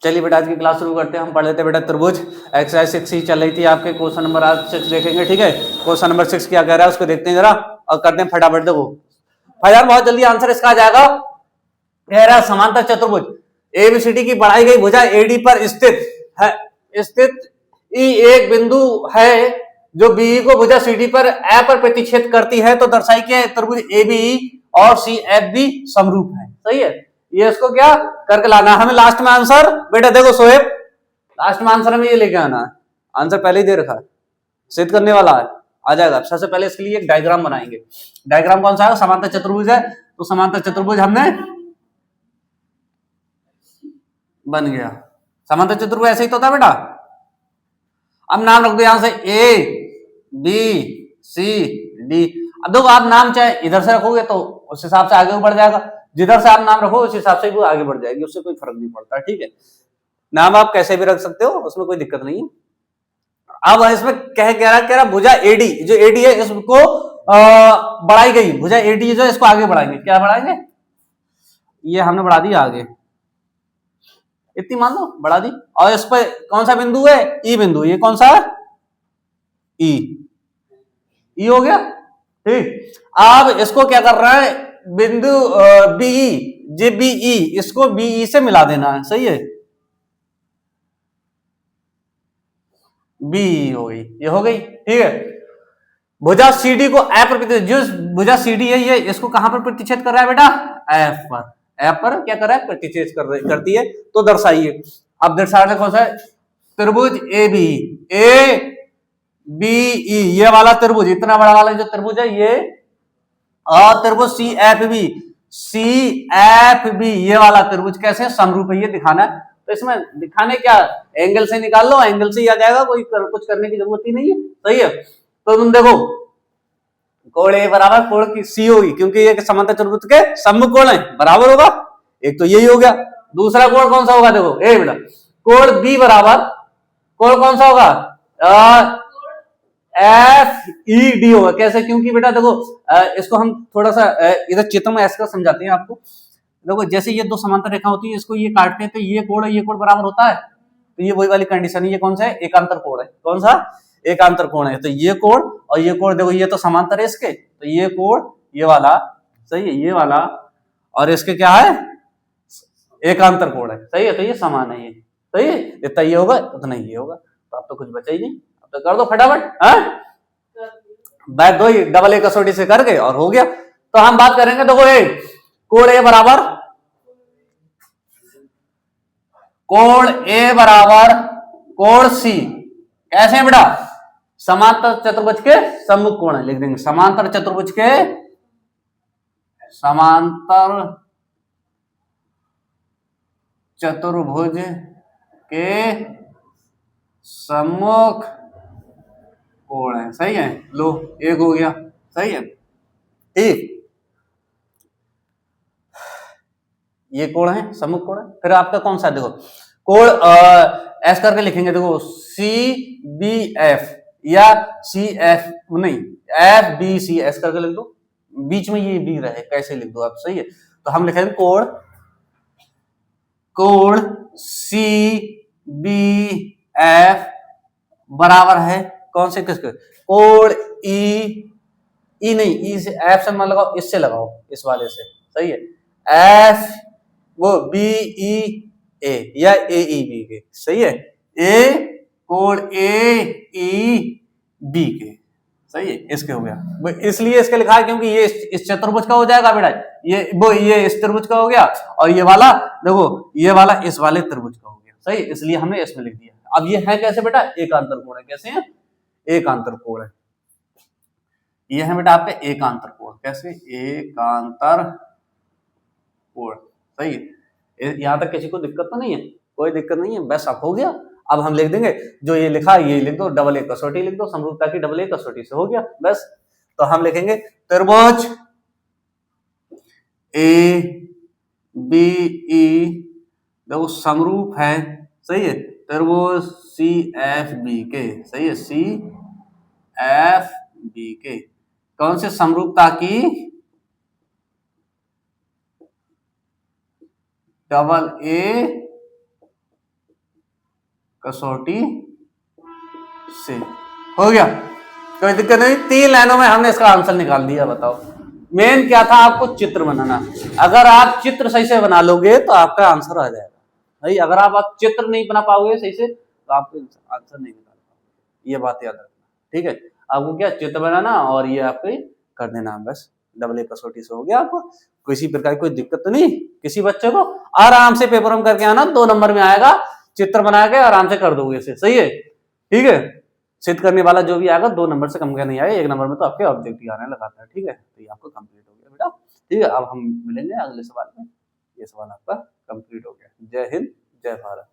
चलिए बेटा आज की क्लास शुरू करते हैं। हम पढ़ लेते हैं बेटा त्रिभुज। एक्सरसाइज 6 ही चल रही थी आपके, क्वेश्चन नंबर आज 6 देखेंगे। ठीक है, क्वेश्चन नंबर 6 क्या कह रहा है उसको देखते हैं जरा और करते हैं फटाफट। देखो भाई यार बहुत जल्दी आंसर इसका आ जाएगा। कह रहा है समांतर चतुर्भुज एबीसीडी की बढ़ाई गई भुजा एडी पर स्थित है, स्थित ई एक बिंदु है जो बी को भुजा सीडी पर ए पर प्रतिच्छेद करती है, तो दर्शाई कि त्रिभुज एबी और सी एफ बी समरूप है। सही है, ये इसको क्या करके लाना हमें लास्ट में आंसर। बेटा देखो सोएब, लास्ट में आंसर हमें ये लेके आना है। आंसर पहले ही दे रखा है, सिद्ध करने वाला है, आ जाएगा। सबसे पहले इसके लिए एक डायग्राम बनाएंगे। डायग्राम कौन सा है? समांतर चतुर्भुज है, तो समांतर चतुर्भुज हमने बन गया। समांतर चतुर्भुज ऐसे ही तो था बेटा। अब नाम रख दो यहां से ए बी सी डी। अब देखो आप नाम चाहे इधर से रखोगे तो उस हिसाब से आगे बढ़ जाएगा, जिधर से आप नाम रखो उस हिसाब से वो आगे बढ़ जाएगी, उससे कोई फर्क नहीं पड़ता। ठीक है, नाम आप कैसे भी रख सकते हो, उसमें कोई दिक्कत नहीं है। अब इसमें कह रहा भुजा एडी, जो एडी है इसको बढ़ाई गई भुजा एडी जो इसको आगे बढ़ाएंगे। क्या बढ़ाएंगे? ये हमने बढ़ा दिया आगे, इतनी मान लो बढ़ा दी। और इस पर कौन सा बिंदु है? ई बिंदु। ये कौन सा है? ई। ई हो गया। ठीक, अब इसको क्या कर रहा है? बिंदु बीई, जे बीई, इसको बीई से मिला देना है। सही है, बी हो गई, ये हो गई। ठीक है, भुजा सीडी को ए पर, जो भुजा सीडी है ये इसको कहां पर प्रतिच्छेद कर रहा है बेटा? एफ पर। एफ पर क्या कर रहा है? प्रतिच्छेद करती है, तो दर्शाइए। अब दर्शाने कौन सा है? त्रिभुज A B, A B E, ये वाला त्रिभुज, इतना बड़ा वाला जो त्रिभुज है ये, और त्रिभुज C F B, C F B, ये वाला त्रिभुज कैसे समरूप है ये दिखाना है। तो इसमें दिखाने क्या, एंगल से निकाल लो, एंगल से ही आ जाएगा, कोई कुछ करने की जरूरत ही नहीं है। सही है, तो तुम देखो कोण ए बराबर कोण की सी होगी, क्योंकि ये समांतर चतुर्भुज के सम्मुख कोण है, बराबर होगा। एक तो यही हो गया। दूसरा कोण कौन सा होगा? देखो ए बेटा, कोण बी बराबर कोण कौन सा होगा? एफ ई डी होगा। कैसे? क्योंकि बेटा देखो इसको हम थोड़ा सा इधर चित्र में ऐसा समझाते हैं आपको। देखो जैसे ये दो समांतर रेखा होती है, इसको ये काटते हैं तो ये कोण बराबर होता है, तो ये वही वाली कंडीशन है। ये कौन सा है? एकांतर कोण है। कौन सा? एकांतर कोण है। तो ये कोण और ये कोण देखो, ये तो समांतर है इसके, तो ये कोण ये वाला, सही है, ये वाला, और इसके क्या है? एकांतर कोण है। सही है, तो ये समान है, ये सही है। जितना ये होगा उतना ही ये होगा, तो अब तो कुछ बचा ही नहीं। अब तो कर दो फटाफट, बैठ दो ही डबल ए कसौटी से करके और हो गया। तो हम बात करेंगे, देखो ए कोण ए बराबर कोण सी कैसे है बेटा? समांतर चतुर्भुज के सम्मुख कोण है, लिख देंगे समांतर चतुर्भुज के सम्मुख कोण है। सही है, लो एक हो गया। सही है, ठीक, ये कोण है, सम्मुख कोण है। फिर आपका कौन सा? देखो कोण एस करके लिखेंगे, देखो सी बी एफ या सी एफ नहीं, एफ बी सी एस करके लिख दो, बीच में ये बी रहे, कैसे लिख दो आप। सही है, तो हम लिखेंगे कोण सी बी एफ बराबर है कौन से किसके? कोण ई नहीं, ई से एफ से मत लगाओ, इससे लगाओ, इस वाले से। सही है, एफ वो बी ई ए या ए ई बी के। सही है, ए कोण ए ई बी के। सही है, इसके हो गया। इसलिए इसके लिखा है क्योंकि ये इस चतुर्भुज का हो जाएगा बेटा, ये इस त्रिभुज का हो गया, और ये वाला देखो ये वाला इस वाले त्रिभुज का हो गया। सही, इसलिए हमने इसमें लिख दिया। अब ये है कैसे बेटा? एकांतर कोण है। कैसे है? एकांतर कोण है। ये है बेटा आपके एकांतर कोण। कैसे? एकांतर कोण। सही है, यहां तक किसी को दिक्कत तो नहीं है? कोई दिक्कत नहीं है, बस अब हो गया। अब हम लिख देंगे जो ये लिखा है ये लिख दो, डबल ए कसौटी लिख दो, समरूपता की डबल ए कसौटी से हो गया बस। तो हम लिखेंगे त्रिभुज ए बी ई देखो समरूप है। सही है, त्रिभुज सी एफ बी के। सही है, सी एफ बी के कौन से? समरूपता की डबल ए कसौटी से। हो गया, कोई दिक्कत नहीं। 3 लाइनों में हमने इसका आंसर निकाल दिया। बताओ मेन क्या था, आपको चित्र बनाना। अगर आप चित्र सही से बना लोगे तो आपका आंसर आ जाएगा। भाई अगर आप चित्र नहीं बना पाओगे सही से तो आपको आंसर नहीं निकाल पाओगे, ये बात याद रखना। ठीक है, आपको क्या चित्र बनाना और ये आपको कर देना, बस डबल ए कसौटी से हो गया। आपको किसी प्रकार की कोई दिक्कत तो नहीं। किसी बच्चे को आराम से पेपर में करके आना, 2 नंबर में आएगा। चित्र बना के आराम से कर दोगे इसे, सही है। ठीक है, सिद्ध करने वाला जो भी आएगा 2 नंबर से कम का नहीं आएगा, 1 नंबर में तो आपके ऑब्जेक्टिव आने लगातार। ठीक है, तो ये आपको कंप्लीट हो गया बेटा। ठीक है, अब हम मिलेंगे अगले सवाल में। ये सवाल आपका कंप्लीट हो गया। जय हिंद, जय भारत।